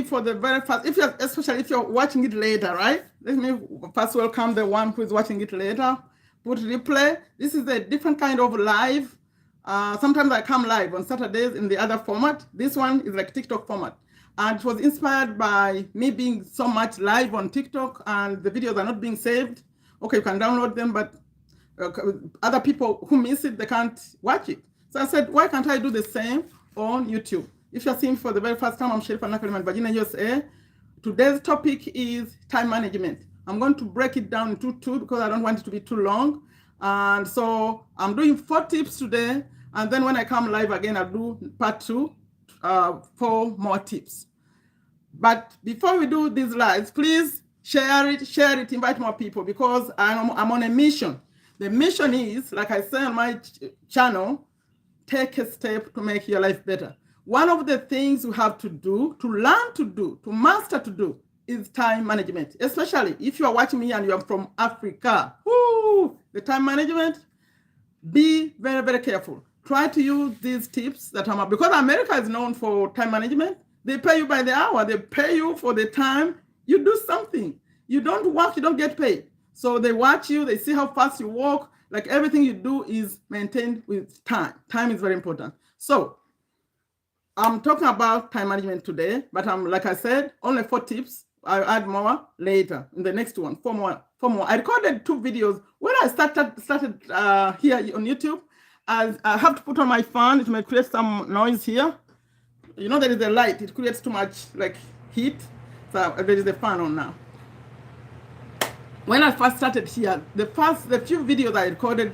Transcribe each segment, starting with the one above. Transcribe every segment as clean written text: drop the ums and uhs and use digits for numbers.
me for the very first, especially if you're watching it later, right? Let me first welcome the one who is watching it later. Put replay. This is a different kind of live. Sometimes I come live on Saturdays in the other format. This one is like TikTok format. And it was inspired by me being so much live on TikTok and the videos are not being saved. Okay, you can download them, but other people who miss it, they can't watch it. So I said, why can't I do the same on YouTube? If you're seeing for the very first time, I'm Sherifa Nakaliman, Virginia, USA. Today's topic is time management. I'm going to break it down into two because I don't want it to be too long. And so I'm doing 4 tips today. And then when I come live again, I'll do part 2, 4 more tips. But before we do these lives, please share it, invite more people because I'm on a mission. The mission is, like I say on my channel, take a step to make your life better. One of the things you have to do, to learn to do, to master to do, is time management. Especially if you are watching me and you are from Africa. Woo! The time management, be very, very careful. Try to use these tips that I'm, because America is known for time management. They pay you by the hour. They pay you for the time you do something. You don't work, you don't get paid. So they watch you, they see how fast you walk. Like everything you do is maintained with time. Time is very important. So I'm talking about time management today, but like I said, only 4 tips. I'll add more later in the next one, 4 more. I recorded 2 videos. When I started here on YouTube, I have to put on my fan. It may create some noise here. You know, there is a light. It creates too much like heat. So there is a fan on now. When I first started here, the few videos I recorded,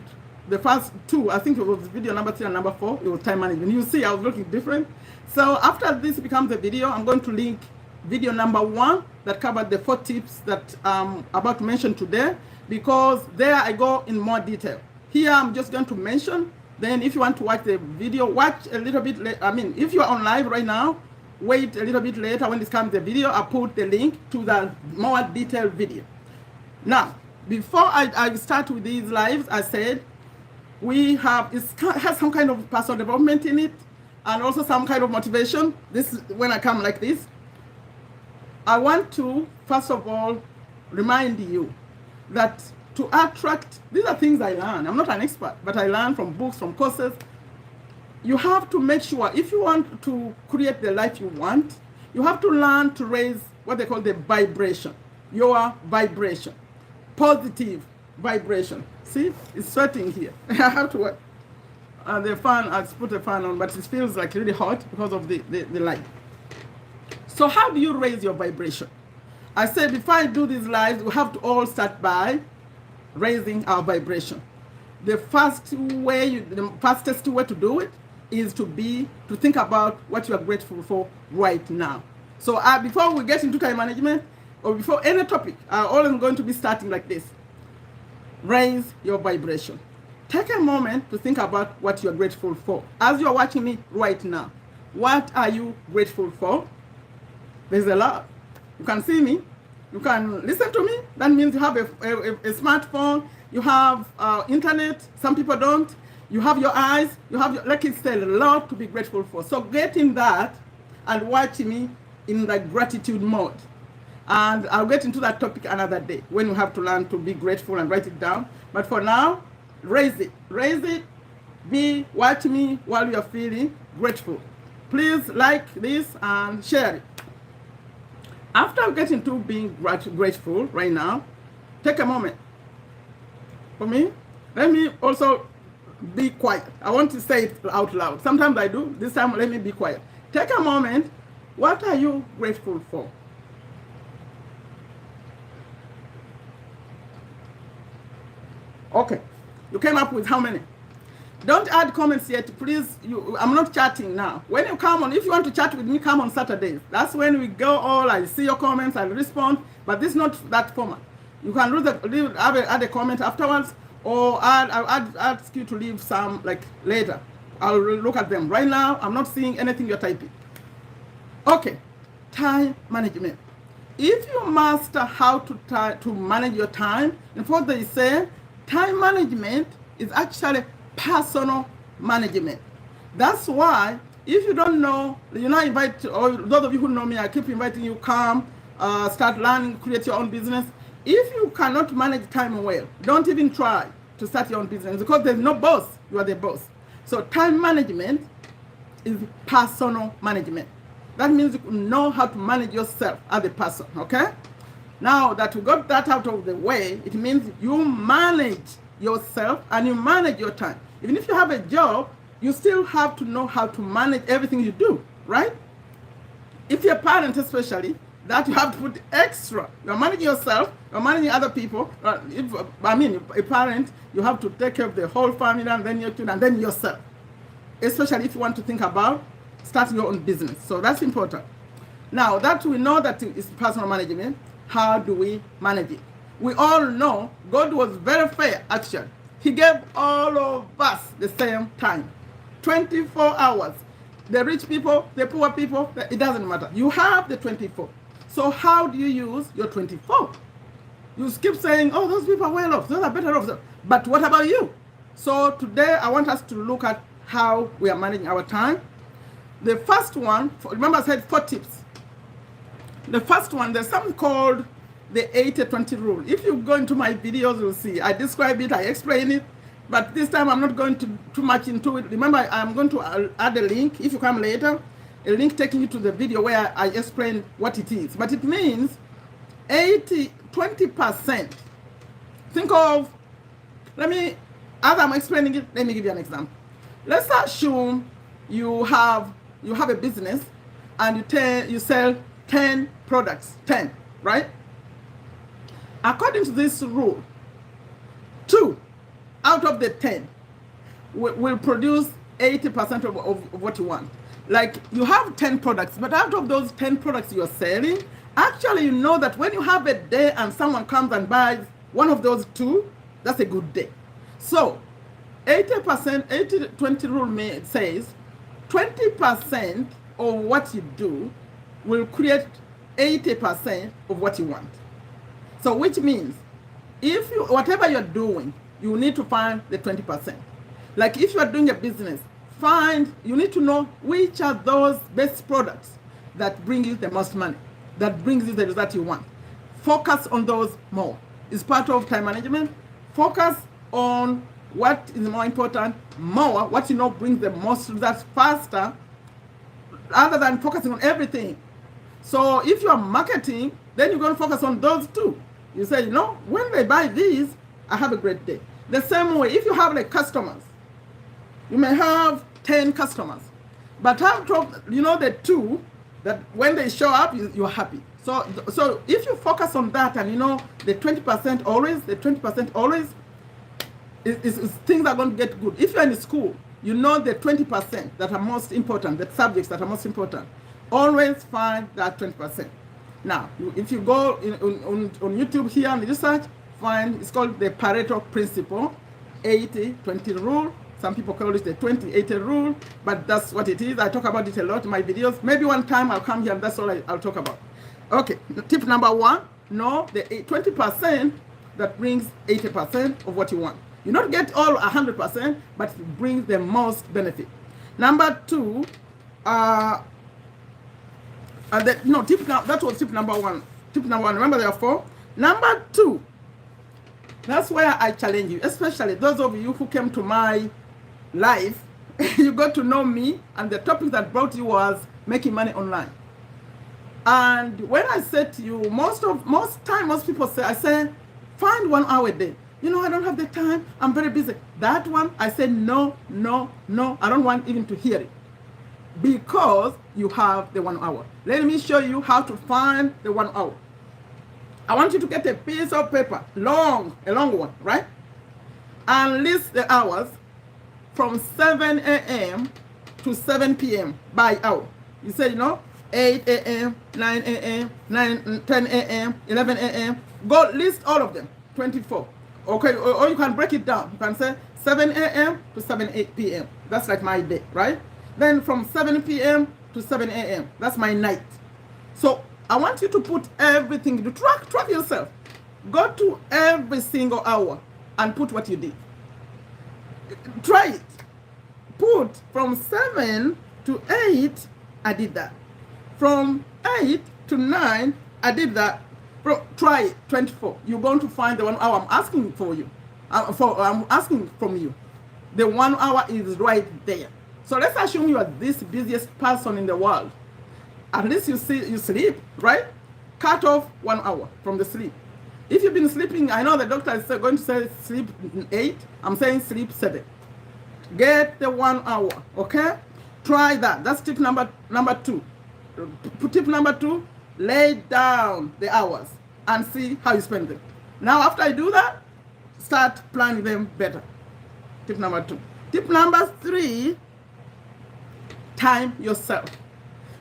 the first 2, I think it was video number 3 and number 4, it was time management. You see, I was looking different. So after this becomes a video, I'm going to link video number 1 that covered the 4 tips that I'm about to mention today, because there I go in more detail. Here I'm just going to mention. Then if you want to watch the video, watch a little bit later. I mean, if you are on live right now, wait a little bit later when this comes the video, I'll put the link to the more detailed video. Now, before I start with these lives, I said it has some kind of personal development in it and also some kind of motivation. This is when I come like this. I want to, first of all, remind you that to attract, these are things I learn. I'm not an expert, but I learn from books, from courses. You have to make sure, if you want to create the life you want, you have to learn to raise what they call the vibration, your vibration. Positive vibration. See, it's sweating here. I have to work. The fan, I put the fan on, but it feels like really hot because of the light. So how do you raise your vibration? I said before I do these lives, we have to all start by raising our vibration. The fastest way to do it is to think about what you are grateful for right now. So before we get into time management, or before any topic, I'm always going to be starting like this. Raise your vibration. Take a moment to think about what you're grateful for. As you're watching me right now, what are you grateful for? There's a lot. You can see me. You can listen to me. That means you have a smartphone. You have internet. Some people don't. You have your eyes. You have like it's a lot to be grateful for. So get in that and watch me in the gratitude mode. And I'll get into that topic another day when you have to learn to be grateful and write it down. But for now, raise it. Raise it. Watch me while you are feeling grateful. Please like this and share it. After I get into being grateful right now, take a moment. For me, let me also be quiet. I want to say it out loud. Sometimes I do. This time, let me be quiet. Take a moment. What are you grateful for? Okay, you came up with how many? Don't add comments yet, please. I'm not chatting now. When you come on, if you want to chat with me, come on Saturdays. That's when we go all, I see your comments, I respond, but this is not that format. You can add a comment afterwards, or I'll ask you to leave some like later. I'll look at them. Right now, I'm not seeing anything you're typing. Okay, time management. If you master how to manage your time, and what they say, time management is actually personal management. That's why If you don't know, I invite, or those of you who know me, I keep inviting you, come, start learning, create your own business. If you cannot manage time well, don't even try to start your own business because there's no boss, you are the boss. So time management is personal management. That means you know how to manage yourself as a person, okay? Now that we got that out of the way, it means you manage yourself and you manage your time. Even if you have a job, you still have to know how to manage everything you do, right? If you're a parent especially, that you have to put extra. You're managing yourself, you're managing other people. A parent, you have to take care of the whole family and then your children and then yourself. Especially if you want to think about starting your own business. So that's important. Now that we know that it's personal management, how do we manage it? We all know God was very fair, actually. He gave all of us the same time, 24 hours. The rich people, the poor people, it doesn't matter. You have the 24. So how do you use your 24? You keep saying, oh, those people are well off, those are better off. But what about you? So today I want us to look at how we are managing our time. The first one, remember I said 4 tips. The first one, there's something called the 80-20 rule. If you go into my videos, you'll see. I describe it, I explain it, but this time I'm not going to too much into it. Remember, I'm going to add a link, if you come later, a link taking you to the video where I explain what it is. But it means 20%. Think of, as I'm explaining it, let me give you an example. Let's assume you have a business and you sell 10 products, 10, right? According to this rule, 2 out of the 10 will produce 80% of what you want. Like you have 10 products, but out of those 10 products you're selling, actually you know that when you have a day and someone comes and buys one of those 2, that's a good day. So 80%, 80-20 rule says 20% of what you do will create 80% of what you want. So which means whatever you're doing, you need to find the 20%. Like if you're doing a business, you need to know which are those best products that bring you the most money, that brings you the result you want. Focus on those more. It's part of time management. Focus on what is more important, more, what you know brings the most results faster, other than focusing on everything. So if you are marketing, then you're going to focus on those 2. You say, when they buy these, I have a great day. The same way, if you have like customers, you may have 10 customers, but out of, the 2, that when they show up, you're happy. So if you focus on that and the 20% always, is things are going to get good. If you're in school, the 20% that are most important, the subjects that are most important. Always find that 20%. Now, if you go on YouTube here and research, it's called the Pareto principle, 80-20 rule. Some people call it the 20-80 rule, but that's what it is. I talk about it a lot in my videos. Maybe one time I'll come here and that's all I'll talk about. Okay, tip number 1, know the 20% that brings 80% of what you want. You not get all 100%, but it brings the most benefit. Number 2, that was tip number 1. Tip number 1, remember there are 4. Number 2, that's where I challenge you, especially those of you who came to my life. You got to know me, and the topic that brought you was making money online. And when I said to you, most people say, I say, find 1 hour a day. I don't have the time, I'm very busy. That one, I said, no, I don't want even to hear it. Because you have the 1 hour. Let me show you how to find the 1 hour. I want you to get a piece of paper, a long one, right? And list the hours from 7 a.m. to 7 p.m. by hour. You say, 8 a.m., 9 a.m., 10 a.m., 11 a.m. Go list all of them, 24. Okay, or you can break it down. You can say 7 a.m. to 7 p.m. That's like my day, right? Then from 7 p.m. to 7 a.m. That's my night. So I want you to put everything, to track yourself. Go to every single hour and put what you did. Try it. Put from 7 to 8, I did that. From 8 to 9, I did that. Try 24. You're going to find the 1 hour I'm asking for you. I'm asking from you. The 1 hour is right there. So let's assume you are this busiest person in the world. At least you sleep, right? Cut off 1 hour from the sleep. If you've been sleeping, I know the doctor is going to say sleep 8. I'm saying sleep 7. Get the 1 hour, okay? Try that. That's tip number 2. Tip number 2, lay down the hours and see how you spend them. Now, after I do that, start planning them better. Tip number 2. Tip number 3, time yourself.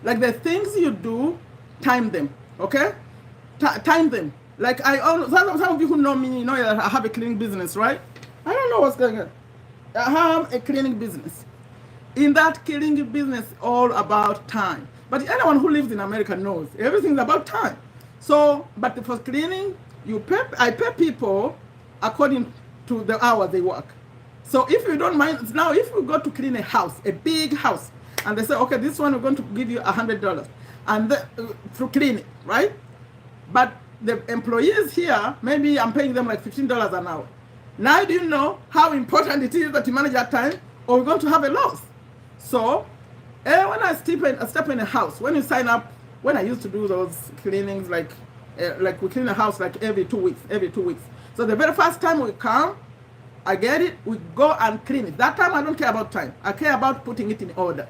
Like the things you do, time them, okay? Time them. Like some of you who know me, you know that I have a cleaning business, right? I don't know what's going on. I have a cleaning business. In that cleaning business, all about time. But anyone who lives in America knows everything's about time. So, but for cleaning, I pay people according to the hours they work. So if you don't mind, now if you go to clean a house, a big house, and they say, okay, this one we're going to give you $100, and to clean it, right? But the employees here, maybe I'm paying them like $15 an hour. Now do you know how important it is that you manage that time, or we're going to have a loss? So when I step in a house, when you sign up, when I used to do those cleanings, like we clean a house like every 2 weeks. So the very first time we come, I get it, we go and clean it. That time I don't care about time. I care about putting it in order,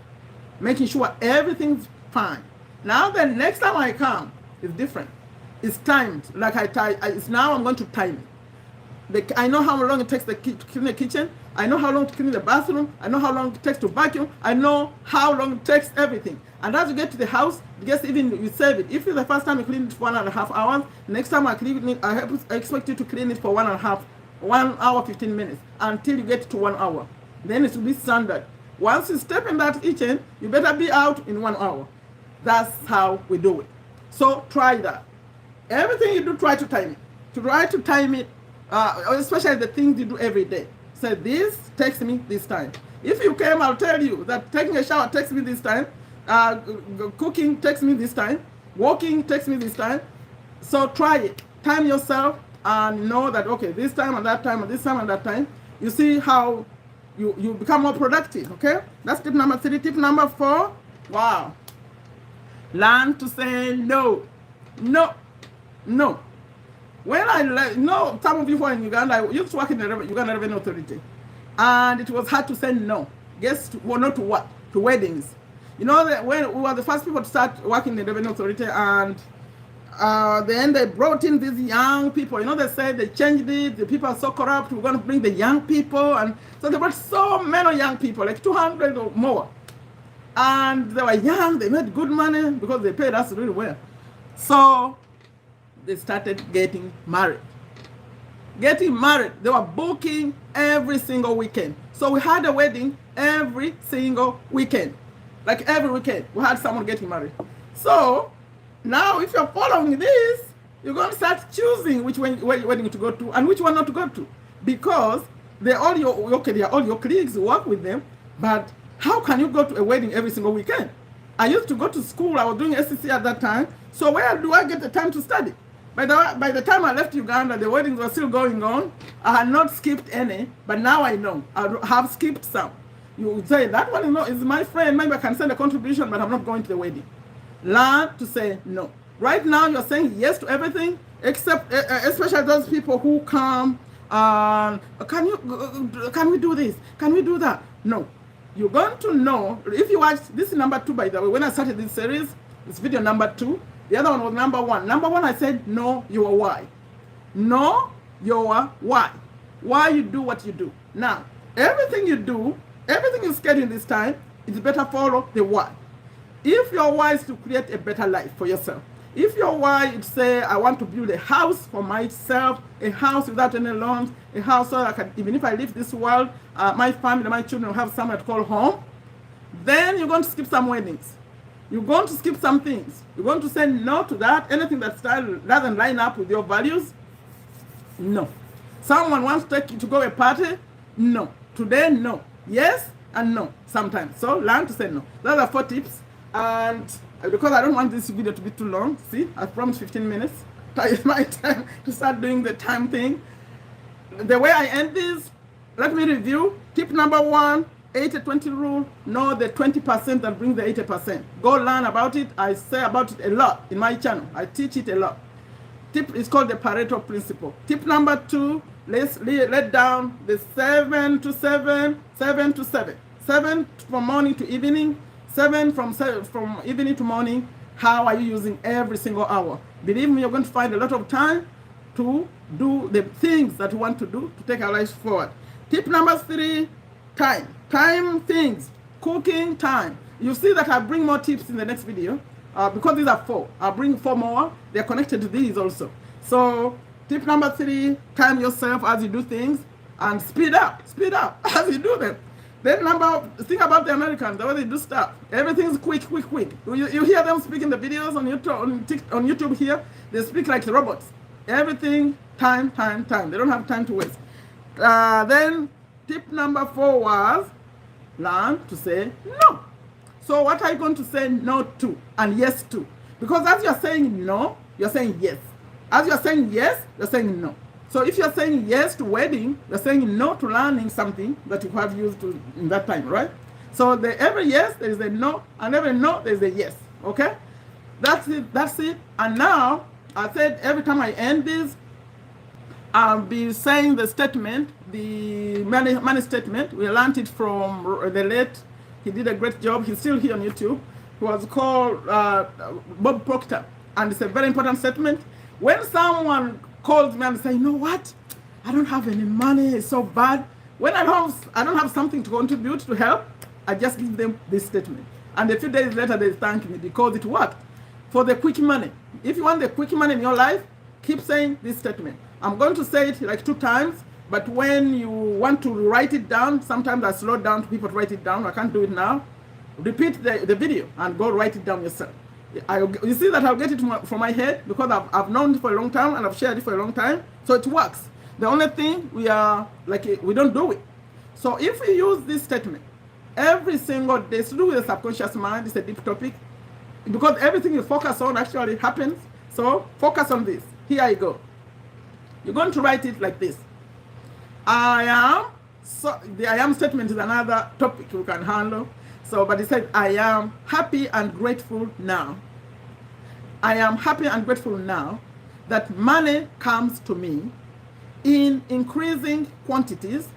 making sure everything's fine. Now the next time I come, it's different. It's timed. Like it's now I'm going to time it. I know how long it takes to clean the kitchen. I know how long to clean the bathroom. I know how long it takes to vacuum. I know how long it takes everything. And as you get to the house, you save it. If it's the first time you clean it for 1.5 hours, next time I clean it, I expect you to clean it for 1 hour 15 minutes until you get to 1 hour. Then it will be standard. Once you step in that kitchen, you better be out in 1 hour. That's how we do it. So try that. Everything you do, try to time it. Try to time it, especially the things you do every day. Say, this takes me this time. If you came, I'll tell you that taking a shower takes me this time. Cooking takes me this time. Walking takes me this time. So try it. Time yourself and know that, okay, this time and that time and this time and that time. You see how you become more productive, okay? That's tip number 3. Tip number 4, wow. Learn to say no. No. No. When some of you who are in Uganda, I used to work in the Uganda Revenue Authority, and it was hard to say no. No to what? To weddings. You know, when we were the first people to start working in the Revenue Authority, and then they brought in these young people. You know, they said they changed it. The people are so corrupt. We're going to bring the young people, and so they brought so many young people, like 200 or more. And they were young. They made good money because they paid us really well. So they started getting married. They were booking every single weekend. So we had a wedding every single weekend. Like every weekend, we had someone getting married. So now if you're following this, you're going to start choosing which wedding to go to and which one not to go to. Because they're all your colleagues, work with them, but how can you go to a wedding every single weekend? I used to go to school. I was doing SCC at that time. So where do I get the time to study? By the time I left Uganda, the weddings were still going on. I had not skipped any, but now I know. I have skipped some. You would say, that one is my friend. Maybe I can send a contribution, but I'm not going to the wedding. Learn to say no. Right now, you're saying yes to everything, except especially those people who come, can we do this? Can we do that? No. You're going to know, if you watch, this is number 2, by the way. When I started this series, it's video number 2. The other one was number 1. Number 1, I said, know your why. Know your why. Why you do what you do. Now, everything you do, everything you schedule this time, it's better follow the why. If your why is to create a better life for yourself, if your why is say, I want to build a house for myself, a house without any loans, a house so I can, even if I leave this world, my family, my children will have somewhere to call home, then you're going to skip some weddings. You're going to skip some things. You're going to say no to that. Anything that doesn't line up with your values, no. Someone wants to take you to go a party, no. Today, no. Yes, and no sometimes. So learn to say no. Those are 4 tips. And because I don't want this video to be too long, see, I promised 15 minutes. It's my time to start doing the time thing. The way I end this, let me review. Tip number 1, 80-20 rule. Know the 20% that brings the 80%. Go learn about it. I say about it a lot in my channel. I teach it a lot. Tip is called the Pareto principle. Tip number 2, let's let down the 7 to 7, 7 to 7. 7 from morning to evening, 7 from evening to morning. How are you using every single hour? Believe me, you're going to find a lot of time to do the things that you want to do to take our lives forward. Tip number 3, time. Time things, cooking time. You see that I bring more tips in the next video because these are 4. I'll bring 4 more. They're connected to these also. So tip number 3, time yourself as you do things and speed up as you do them. Then think about the Americans, the way they do stuff. Everything's quick. You hear them speak in the videos on YouTube here. They speak like robots. Everything, time. They don't have time to waste. Then tip number 4 was learn to say no. So what are you going to say no to and yes to? Because as you're saying no, you're saying yes. As you're saying yes, you're saying no. So if you're saying yes to wedding, you're saying no to learning something that you have used to in that time, right? So every yes, there is a no, and every no, there is a yes, okay? That's it. And now, I said every time I end this, I'll be saying the statement, the money statement. We learned it from the late, he did a great job. He's still here on YouTube. He was called Bob Proctor. And it's a very important statement. When someone calls me and say, you know what? I don't have any money. It's so bad. When I don't have something to contribute to help, I just give them this statement. And a few days later, they thank me because it worked. For the quick money. If you want the quick money in your life, keep saying this statement. I'm going to say it like 2 times, but when you want to write it down, sometimes I slow down to people to write it down. I can't do it now. Repeat the video and go write it down yourself. You see that I'll get it from my head because I've known it for a long time and I've shared it for a long time. So it works. The only thing we don't do it. So if we use this statement every single day, it's to do with the subconscious mind. It's a deep topic because everything you focus on actually happens. So focus on this. Here I go. You're going to write it like this. I am. So the I am statement is another topic you can handle. So, but it says, I am happy and grateful now. I am happy and grateful now that money comes to me in increasing quantities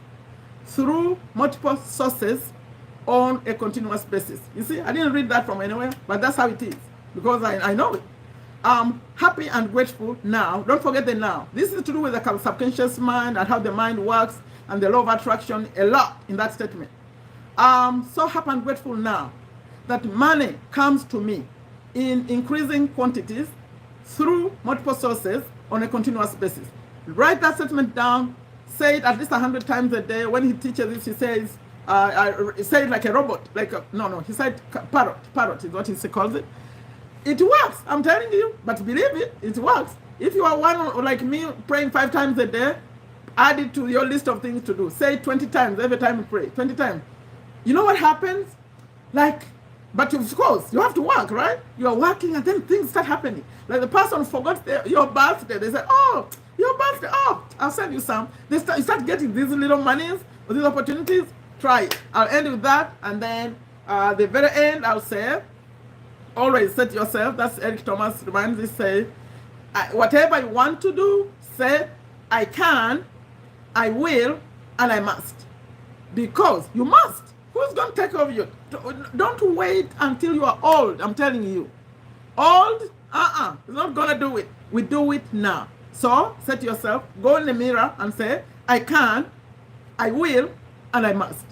through multiple sources on a continuous basis. You see, I didn't read that from anywhere, but that's how it is because I know it. I'm happy and grateful now. Don't forget the now. This is to do with the subconscious mind and how the mind works and the law of attraction a lot in that statement. I'm so happy and grateful now that money comes to me in increasing quantities through multiple sources on a continuous basis. Write that statement down. Say it at least 100 times a day. When he teaches this, he says, say it like a robot. He said parrot. Parrot is what he calls it. It works, I'm telling you, but believe it, it works. If you are one like me praying 5 times a day, add it to your list of things to do. Say it 20 times every time you pray, 20 times. You know what happens? But of course, you have to work, right? You are working and then things start happening. Like the person forgot your birthday. They say, oh, your birthday, oh, I'll send you some. You start getting these little monies or these opportunities. Try it. I'll end with that. And then the very end, I'll say, always set yourself, that's Eric Thomas reminds me, say, whatever you want to do, say, I can, I will, and I must. Because you must. Who's going to take over you? Don't wait until you are old, I'm telling you. Old? It's not going to do it. We do it now. So, set yourself, go in the mirror and say, I can, I will, and I must.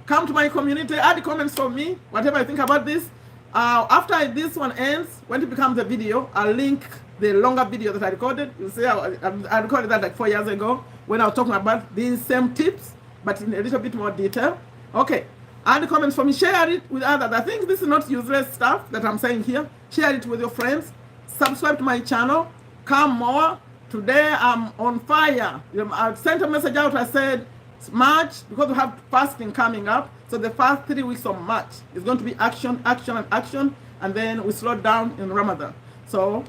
Come to my community, add comments for me, whatever you think about this. After this one ends, when it becomes a video, I'll link the longer video that I recorded. You see, I recorded that like 4 years ago when I was talking about these same tips, but in a little bit more detail. Okay, add comments for me, share it with others. I think this is not useless stuff that I'm saying here. Share it with your friends. Subscribe to my channel. Come more. Today I'm on fire. I sent a message out. I said, March, because we have fasting coming up, so the first 3 weeks of March is going to be action, action, and action, and then we slow down in Ramadan. So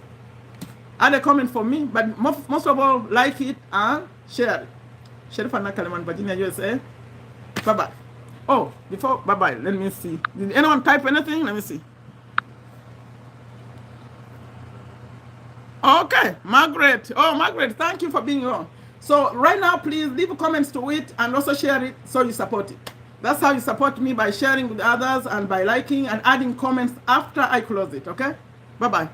add a comment for me, but most of all, like it and share it. Sherifana Kaleman, Virginia, USA. Bye-bye. Oh, before bye-bye, let me see. Did anyone type anything? Let me see. Okay, Margaret. Oh, Margaret, thank you for being on. So right now, please leave comments to it and also share it so you support it. That's how you support me, by sharing with others and by liking and adding comments after I close it, okay? Bye-bye.